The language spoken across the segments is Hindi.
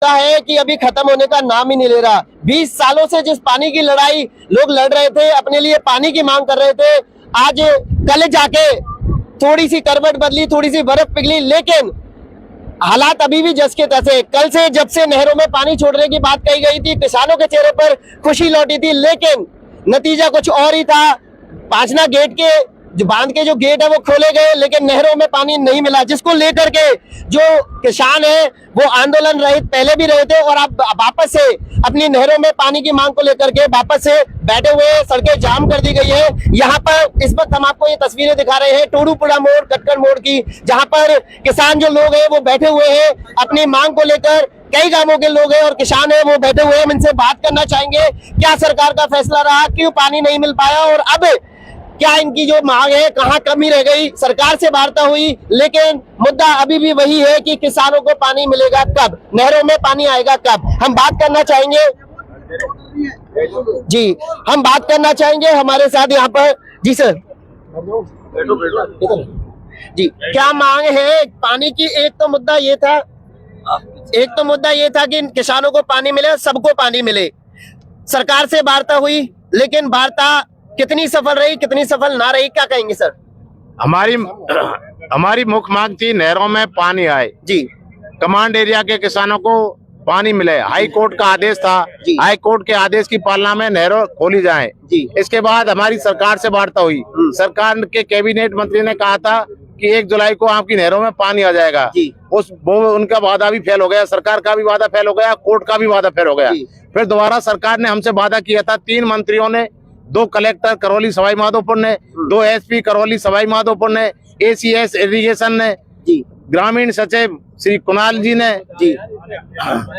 है कि अभी खत्म होने का नाम ही नहीं ले रहा। 20 सालों से जिस पानी की लड़ाई लोग लड़ रहे थे, अपने लिए पानी की मांग कर रहे थे, आज कल जाके थोड़ी सी करवट बदली, थोड़ी सी बर्फ पिघली, लेकिन हालात अभी भी जस के तैसे। कल से जब से नहरों में पानी छोड़ने की बात कही गई थी, किसानों के चेहरे पर खुशी लौटी थी, लेकिन नतीजा कुछ और ही था। पांचना गेट के जो बांध के जो गेट है वो खोले गए, लेकिन नहरों में पानी नहीं मिला, जिसको लेकर के जो किसान है वो आंदोलन रहित पहले भी रहे थे और अब वापस से अपनी नहरों में पानी की मांग को लेकर के वापस से बैठे हुए, सड़कें जाम कर दी गई है। यहाँ पर इस वक्त हम आपको ये तस्वीरें दिखा रहे हैं टोडूपुरा मोड़, कटकर मोड़ की, जहाँ पर किसान जो लोग हैं वो बैठे हुए हैं अपनी मांग को लेकर। कई गांवों के लोग हैं और किसान हैं वो बैठे हुए हैं। हम इनसे बात करना चाहेंगे, क्या सरकार का फैसला रहा, क्यों पानी नहीं मिल पाया और अब क्या इनकी जो मांग है, कहाँ कमी रह गई। सरकार से वार्ता हुई, लेकिन मुद्दा अभी भी वही है कि किसानों को पानी मिलेगा कब, नहरों में पानी आएगा कब। हम बात करना चाहेंगे जी, हम बात करना चाहेंगे हमारे साथ यहाँ पर जी सर जी, क्या मांग है पानी की। एक तो मुद्दा ये था कि किसानों को पानी मिले, सबको पानी मिले। सरकार से वार्ता हुई, लेकिन वार्ता कितनी सफल रही, कितनी सफल ना रही, क्या कहेंगे सर? हमारी मुख्य मांग थी नहरों में पानी आए जी, कमांड एरिया के किसानों को पानी मिले। हाई कोर्ट का आदेश था, हाई कोर्ट के आदेश की पालना में नहरों खोली जाएं। इसके बाद हमारी सरकार से वार्ता हुई। सरकार के कैबिनेट मंत्री ने कहा था कि 1 जुलाई को आपकी नहरों में पानी आ जाएगा। वो उनका वादा भी फेल हो गया, सरकार का भी वादा फेल हो गया, कोर्ट का भी वादा फेल हो गया। फिर दोबारा सरकार ने हमसे वादा किया था, 3 मंत्रियों ने, 2 कलेक्टर करौली सवाई माधोपुर ने, 2 एसपी करौली सवाई माधोपुर ने, एसीएस इरिगेशन ने, ग्रामीण सचिव श्री कुणाल जी ने,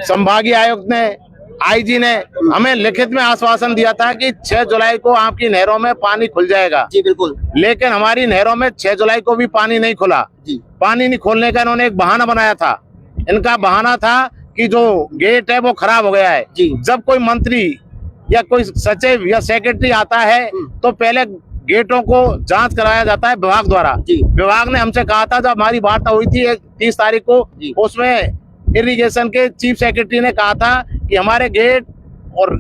संभागीय आयुक्त ने, आईजी ने हमें लिखित में आश्वासन दिया था कि 6 जुलाई को आपकी नहरों में पानी खुल जाएगा। जी बिल्कुल। लेकिन हमारी नहरों में 6 जुलाई को भी पानी नहीं खुला। पानी नहीं खोलने का इन्होंने एक बहाना बनाया था। इनका बहाना था कि जो गेट है वो खराब हो गया है। जब कोई मंत्री या कोई सचिव या सेक्रेटरी आता है तो पहले गेटों को जांच कराया जाता है विभाग द्वारा। विभाग ने हमसे कहा था, जब हमारी वार्ता हुई थी 30 तारीख को, उसमें इरिगेशन के चीफ सेक्रेटरी ने कहा था कि हमारे गेट और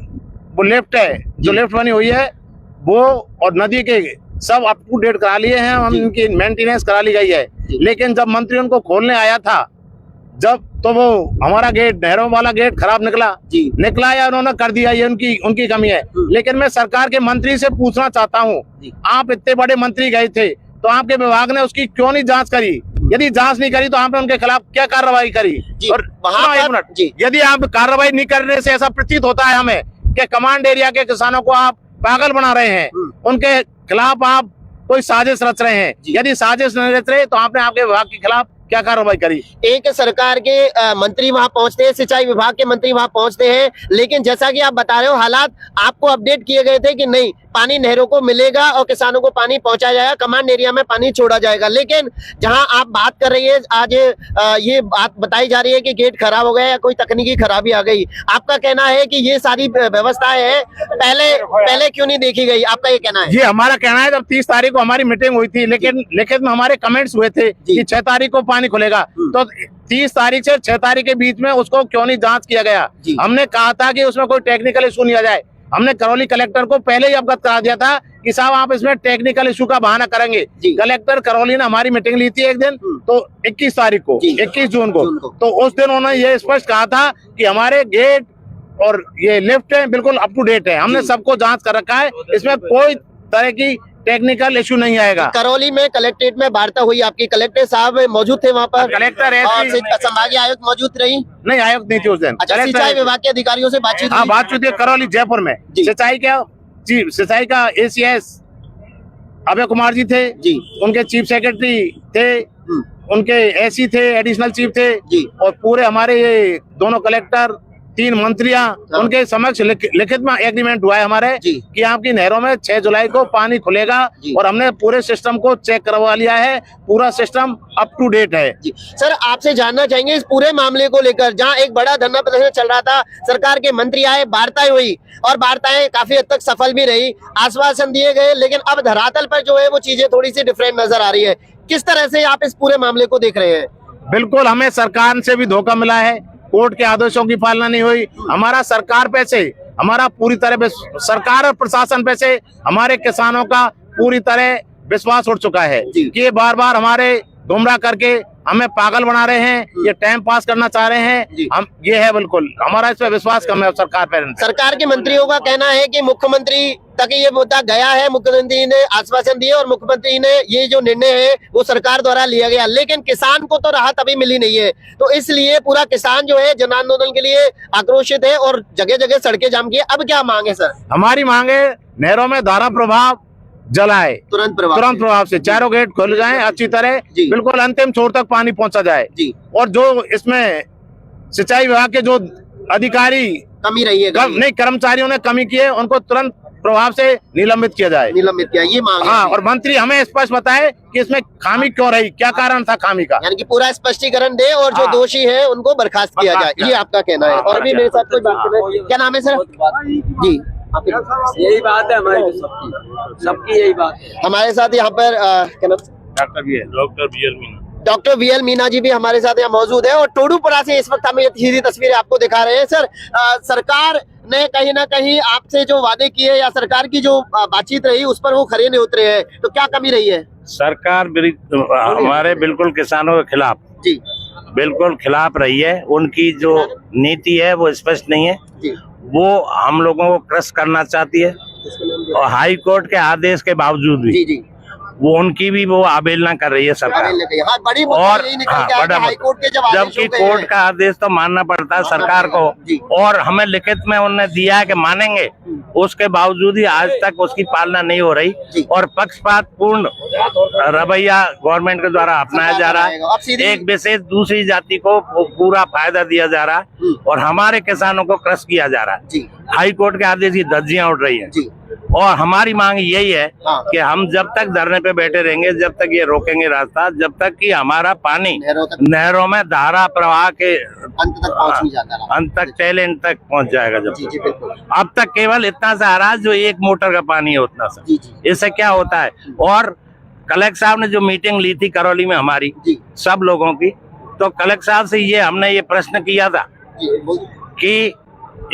वो लिफ्ट है, जो लिफ्ट बनी हुई है वो, और नदी के सब अप टू डेट करा लिए हैं, हम इनकी मेंटेनेंस करा ली गई है। लेकिन जब मंत्री उनको खोलने आया था, जब तो वो हमारा गेट, नहरों वाला गेट खराब निकला या उन्होंने कर दिया, ये उनकी कमी है। लेकिन मैं सरकार के मंत्री से पूछना चाहता हूँ, आप इतने बड़े मंत्री गए थे तो आपके विभाग ने उसकी क्यों नहीं जांच करी? यदि जांच नहीं करी तो आपने उनके खिलाफ क्या कार्रवाई करी? और यदि आप कार्रवाई नहीं करने से ऐसा प्रतीत होता है हमें कि कमांड एरिया के किसानों को आप पागल बना रहे हैं, उनके खिलाफ आप कोई साजिश रच रहे हैं। यदि साजिश नहीं रच रहे तो आपने आपके विभाग के खिलाफ क्या कार्रवाई करी? एक सरकार के मंत्री वहां पहुंचते हैं, सिंचाई विभाग के मंत्री वहां पहुंचते हैं, लेकिन जैसा कि आप बता रहे हो, हालात आपको अपडेट किए गए थे कि नहीं, पानी नहरों को मिलेगा और किसानों को पानी पहुंचाया जाएगा, कमांड एरिया में पानी छोड़ा जाएगा। लेकिन जहां आप बात कर रही है आज, ये बात बताई जा रही है कि गेट खराब हो गया या कोई तकनीकी खराबी आ गई। आपका कहना है कि ये सारी व्यवस्थाएं है, पहले क्यों नहीं देखी गई? आपका ये कहना है? ये हमारा कहना है, जब 30 तारीख को हमारी मीटिंग हुई थी, लेकिन लिखित में हमारे कमेंट्स हुए थे कि 6 तारीख को पानी खुलेगा, तो 30 तारीख से 6 तारीख के बीच में उसको क्यों नहीं जांच किया गया? हमने कहा था कि उसमें कोई टेक्निकल इशू नहीं आ जाए। हमने करौली कलेक्टर को पहले ही अवगत करा दिया था कि साहब आप इसमें टेक्निकल इशू का बहाना करेंगे। कलेक्टर करौली ने हमारी मीटिंग ली थी एक दिन, तो 21 तारीख को, 21 जून को, तो उस दिन उन्होंने ये स्पष्ट कहा था कि हमारे गेट और ये लिफ्ट है बिल्कुल अप टू डेट है, हमने सबको जांच कर रखा है, इसमें कोई तरह की टेक्निकल इशू नहीं आएगा। करौली में कलेक्ट्रेट में वार्ता हुई आपकी, कलेक्टर साहब मौजूद थे वहाँ पर? कलेक्टर संभागीय आयुक्त मौजूद रही? नहीं, आयुक्त नहीं थी उस दिन। अच्छा, सिंचाई विभाग के अधिकारियों से बातचीत? हाँ, बातचीत हुई करौली जयपुर में। सिंचाई का एसीएस अभय कुमार जी थे, उनके चीफ सेक्रेटरी थे, उनके एसी थे, एडिशनल चीफ थे, और पूरे हमारे ये दोनों कलेक्टर, 3 मंत्रियां, उनके समक्ष लिखित में एग्रीमेंट हुआ है हमारे कि आपकी नहरों में 6 जुलाई को पानी खुलेगा, और हमने पूरे सिस्टम को चेक करवा लिया है, पूरा सिस्टम अप टू डेट है। सर, आपसे जानना चाहेंगे इस पूरे मामले को लेकर, जहां एक बड़ा धरना प्रदर्शन चल रहा था, सरकार के मंत्री आए, वार्ताएं हुई और वार्ताएं काफी हद तक सफल भी रही, आश्वासन दिए गए, लेकिन अब धरातल पर जो है वो चीजें थोड़ी सी डिफरेंट नजर आ रही है। किस तरह से आप इस पूरे मामले को देख रहे हैं? बिल्कुल, हमें सरकार से भी धोखा मिला है, कोर्ट के आदेशों की पालना नहीं हुई। हमारा सरकार पे से, हमारा पूरी तरह सरकार और प्रशासन पे से हमारे किसानों का पूरी तरह विश्वास उठ चुका है कि ये बार बार हमारे गुमराह करके हमें पागल बना रहे हैं, ये टाइम पास करना चाह रहे हैं। हम ये है बिल्कुल हमारा इस पे विश्वास कम है सरकार पे। सरकार के मंत्रियों का कहना है कि मुख्यमंत्री तक ये मुद्दा गया है, मुख्यमंत्री ने आश्वासन दिए और मुख्यमंत्री ने ये जो निर्णय है वो सरकार द्वारा लिया गया, लेकिन किसान को तो राहत अभी मिली नहीं है। तो इसलिए पूरा किसान जो है जन आंदोलन के लिए आक्रोशित है और जगह जगह सड़कें जाम की है। अब क्या मांग है सर? हमारी मांग है नहरों में धारा प्रभाव जलाए, तुरंत प्रभाव से चारों गेट खोल जाएं अच्छी तरह, बिल्कुल अंतिम छोर तक पानी पहुंचा जाए। और जो इसमें सिंचाई विभाग के जो अधिकारी कमी रही है, नहीं कर्मचारियों ने कमी की है, उनको तुरंत प्रभाव से निलंबित किया जाए। निलंबित किया, ये मांग है। हाँ, और मंत्री हमें स्पष्ट बताए कि इसमें खामी क्यों रही, क्या कारण था खामी का, यानी कि पूरा स्पष्टीकरण दे और जो दोषी है उनको बर्खास्त किया जाए, ये आपका कहना है। और भी मेरे साथ कोई बात करें, क्या नाम है सर? जी यही बात है हमारी, सबकी यही बात है। हमारे साथ यहाँ पर क्या नाम? डॉक्टर VL मीना जी भी हमारे साथ यहाँ मौजूद है और टोडूपुरा से इस वक्त हम ये सीधी तस्वीरें आपको दिखा रहे हैं। सर, सरकार ने कहीं ना कहीं आपसे जो वादे किए या सरकार की जो बातचीत रही उस पर वो खरे नहीं उतरे हैं, तो क्या कमी रही है? सरकार हमारे बिल्कुल किसानों के खिलाफ, जी बिल्कुल खिलाफ रही है। उनकी जो नीति है वो स्पष्ट नहीं है, वो हम लोगों को क्रश करना चाहती है। और हाई कोर्ट के आदेश के बावजूद भी जी वो उनकी भी वो अवहेलना कर रही है सरकार। हाँ, बड़ी और हाई कोर्ट के जब जबकि कोर्ट का आदेश तो मानना पड़ता है सरकार को, और हमें लिखित में उन्होंने दिया है कि मानेंगे, उसके बावजूद ही आज तक उसकी पालना नहीं हो रही और पक्षपातपूर्ण रवैया गवर्नमेंट के द्वारा अपनाया जा रहा है। एक विशेष दूसरी जाति को पूरा फायदा दिया जा रहा है और हमारे किसानों को क्रश किया जा रहा है। हाई कोर्ट के आदेश की धज्जियां उड़ रही है और हमारी मांग यही है कि हम जब तक धरने पे बैठे रहेंगे, जब तक ये रोकेंगे रास्ता, जब तक कि हमारा पानी नहरों में धारा प्रवाह के अंत तक टैलेंट तक पहुंच जाएगा। जब अब तक केवल इतना सा आ रहा है जो एक मोटर का पानी है उतना सा, इससे क्या होता है। और कलेक्टर साहब ने जो मीटिंग ली थी करौली में हमारी सब लोगों की, तो कलेक्टर साहब से ये हमने ये प्रश्न किया था कि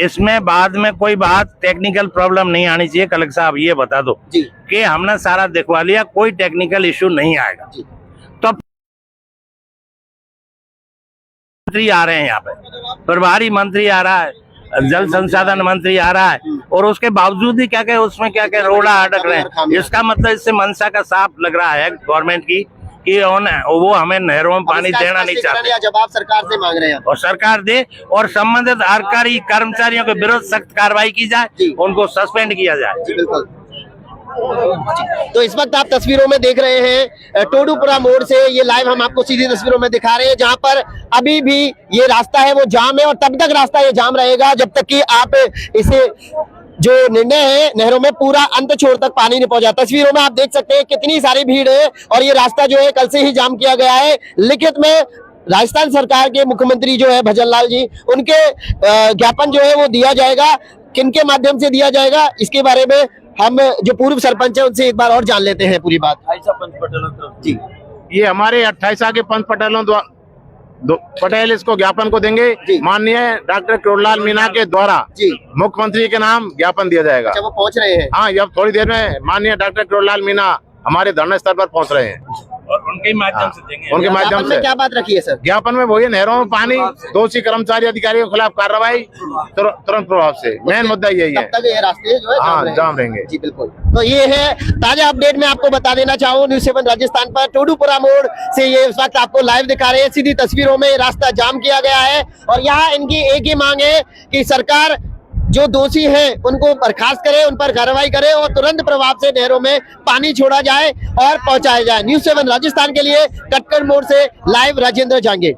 इसमें बाद में कोई बात टेक्निकल प्रॉब्लम नहीं आनी चाहिए। कलेक्टर साहब ये बता दो कि हमने सारा दिखवा लिया, कोई टेक्निकल इश्यू नहीं आएगा। तो मंत्री आ रहे हैं यहाँ पे, प्रभारी मंत्री आ रहा है, जल संसाधन मंत्री आ रहा है और उसके बावजूद ही क्या क्या उसमें क्या क्या रोड़ा अटक रहे हैं। इसका मतलब इससे मंशा का साफ लग रहा है गवर्नमेंट की कि वो हमें नहरों में पानी देना नहीं चाहते। जवाब सरकार से मांग रहे हैं और सरकार दे और संबंधित सरकारी कर्मचारियों के विरुद्ध सख्त कार्रवाई की जाए, उनको सस्पेंड किया जाए। तो इस वक्त आप तस्वीरों में देख रहे हैं टोडूपुरा मोड़ से, ये लाइव हम आपको सीधी तस्वीरों में दिखा रहे हैं, जहां पर अभी भी ये रास्ता है वो जाम है और तब तक रास्ता ये जाम रहेगा जब तक कि आप इसे जो निर्णय है नहरों में पूरा अंत छोर तक पानी नहीं पहुंचा। तस्वीरों में आप देख सकते हैं कितनी सारी भीड़ है और ये रास्ता जो है कल से ही जाम किया गया है। लिखित में राजस्थान सरकार के मुख्यमंत्री जो है भजन लाल जी, उनके ज्ञापन जो है वो दिया जाएगा। किनके माध्यम से दिया जाएगा इसके बारे में हम जो पूर्व सरपंच है उनसे एक बार और जान लेते हैं पूरी बात। जी, ये हमारे 28 के पंच पटेल इसको ज्ञापन को देंगे। माननीय डॉक्टर कोडलाल मीना के द्वारा मुख्यमंत्री के नाम ज्ञापन दिया जाएगा। वो पहुंच रहे हैं? हाँ, अब थोड़ी देर में माननीय डॉक्टर कोडलाल मीना हमारे धरना स्थल पर पहुंच रहे हैं और उनके माध्यम से देंगे। उनके माध्यम से क्या बात रखी है सर? ज्ञापन में वही नहरों में पानी, दोषी कर्मचारी अधिकारियों के खिलाफ कार्रवाई तुरंत प्रभाव से, मेन मुद्दा यही है। तब तक ये रास्ते जो है जाम रहेंगे। जी बिल्कुल। तो ये है ताजा अपडेट मैं आपको बता देना चाहूँ न्यूज़ 7 राजस्थान पर टोडूपुरा मोड़ से ये इस वक्त आपको लाइव दिखा रहे हैं सीधी तस्वीरों में। रास्ता जाम किया गया है और यहाँ इनकी एक ही मांग है कि सरकार जो दोषी हैं उनको बर्खास्त करे, उन पर कार्रवाई करे और तुरंत प्रभाव से नहरों में पानी छोड़ा जाए और पहुंचाया जाए। न्यूज़ 7 राजस्थान के लिए कटकड़ मोड़ से लाइव राजेंद्र जांगे।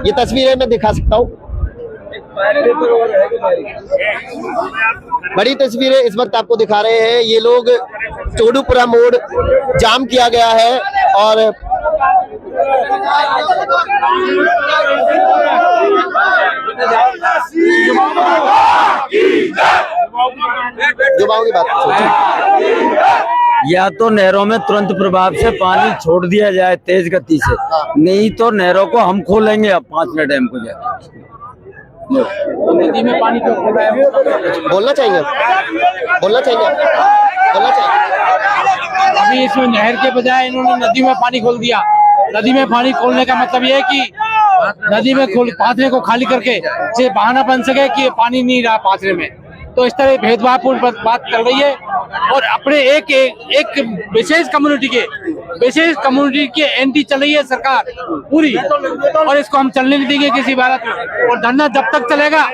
ये तस्वीरें मैं दिखा सकता हूँ, बड़ी तस्वीरें इस वक्त आपको दिखा रहे हैं। ये लोग टोडूपुरा मोड़ जाम किया गया है और युवाओं की बात या तो नहरों में तुरंत प्रभाव से पानी छोड़ दिया जाए तेज गति से, नहीं तो नहरों को हम खोलेंगे अब 5 मिनट डैम को जाके। नदी में पानी क्यों खोल रहा है? बोलना चाहेंगे बोलना चाहेंगे अभी इसमें नहर के बजाय इन्होंने नदी में पानी खोल दिया। नदी में पानी खोलने का मतलब ये है कि नदी में पाथरे को खाली करके ये बहाना बन सके कि ये पानी नहीं रहा पाथरे में। तो इस तरह भेदभावपूर्ण बात कर रही है और अपने एक विशेष कम्युनिटी के एंटी चल रही है सरकार पूरी, और इसको हम चलने नहीं देंगे किसी भारत में। और धरना जब तक चलेगा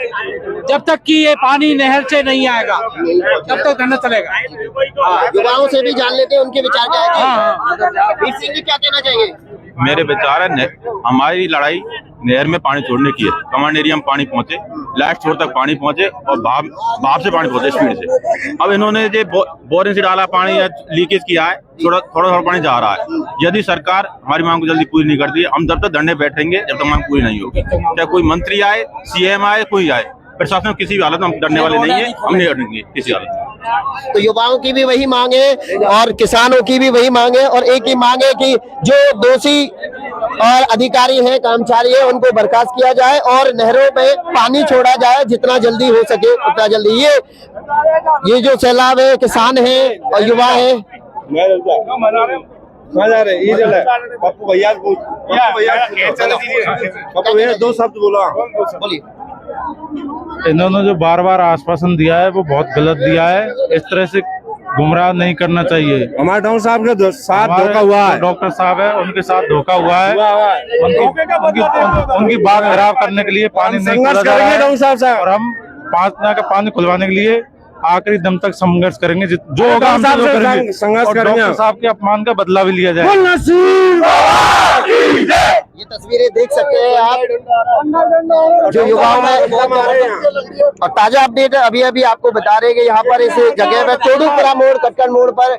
जब तक कि ये पानी नहर से नहीं आएगा तब तक धरना चलेगा। युवाओं से भी जान लेते हैं उनके विचार क्या है। वीर सिंह जी क्या कहना चाहेंगे? मेरे विचार है हमारी लड़ाई नहर में पानी छोड़ने की है। कमांड एरिया में पानी पहुंचे, लास्ट छोर तक पानी पहुंचे और भाप से पानी पहुंचे स्पीड से। अब इन्होंने जो बोरिंग से डाला पानी या लीकेज किया है, थोड़ा पानी जा रहा है। यदि सरकार हमारी मांग को जल्दी पूरी नहीं करती है, हम जब तक धरने बैठेंगे जब तक मांग पूरी नहीं होगी। चाहे कोई मंत्री आए, सीएम आए, कोई आए, प्रशासन में किसी भी हालत में हम डरने वाले नहीं है, हम नहीं डरेंगे किसी हालत में। तो युवाओं की भी वही मांग है और किसानों की भी वही मांग है, और एक ही मांग है कि जो दोषी और अधिकारी हैं, कर्मचारी हैं, उनको बर्खास्त किया जाए और नहरों पे पानी छोड़ा जाए जितना जल्दी हो सके उतना जल्दी। ये जो सैलाब है, किसान हैं और युवा है। पप्पू भैया दो शब्द बोला। बोलिए। इन्होंने जो बार बार आश्वासन दिया है वो बहुत गलत दिया है। इस तरह से गुमराह नहीं करना चाहिए। हमारे डॉक्टर साहब के साथ धोखा हुआ है। डॉक्टर साहब है, उनके साथ धोखा हुआ है। उनकी बात खराब करने के लिए पानी नहीं खोला जा रहा है और हम 5 दिनों का पानी खुलवाने के लिए आखिरी दम तक संघर्ष करेंगे। जो होगा हम जो करेंगे, संघर्ष और करेंगे। डॉक्टर साहब के अपमान का बदला भी लिया जाए। ये तस्वीरें देख सकते हैं आप जो युवाओं में। और ताजा अपडेट अभी आपको बता रहे हैं कि यहाँ पर इस जगह पर तोडूपुरा मोड़, कटकड़ मोड़ पर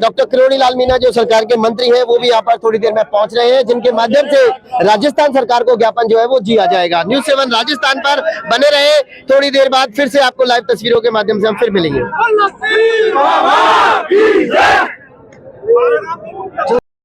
डॉक्टर किरोड़ी लाल मीणा जो सरकार के मंत्री हैं वो भी यहाँ पर थोड़ी देर में पहुंच रहे हैं, जिनके माध्यम से राजस्थान सरकार को ज्ञापन जो है वो दिया जाएगा। न्यूज़ 7 राजस्थान पर बने रहे। थोड़ी देर बाद फिर से आपको लाइव तस्वीरों के माध्यम से हम फिर मिलेंगे।